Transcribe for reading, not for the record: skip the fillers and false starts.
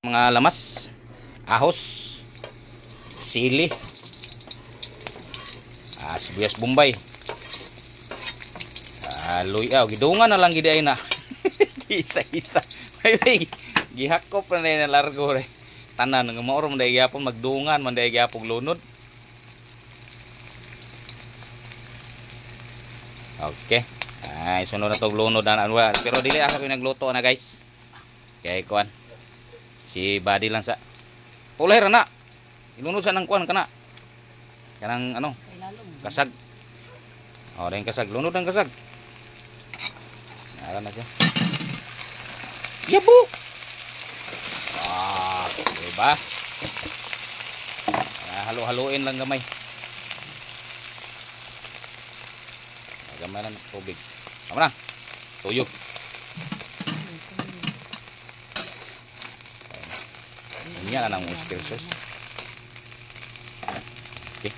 Mga lamas, ahos, sili, sibuyas bombay, luyaw, gidungan na lang gid ay na. Isa-isa. Gihakop na na largo re. Tanan nga maoro man dai gyapon magdungan, man dai gyapon lunod. Okay. Sunod na tog lunod na ano, pero dili asa ko nagluto na guys. Kay kuan. Si body lang sa. Ulay ra na. Ilunod sa nang kuan kana. Kanang ano? Kasag. Oh, ring kasag, lunod ang kasag. Ara na siya. Yabo. Diba? Halo-haloin lang gamay. Gamay lang tubig. Tama na. Tuyo. Yan na ng oyster sauce. Okay.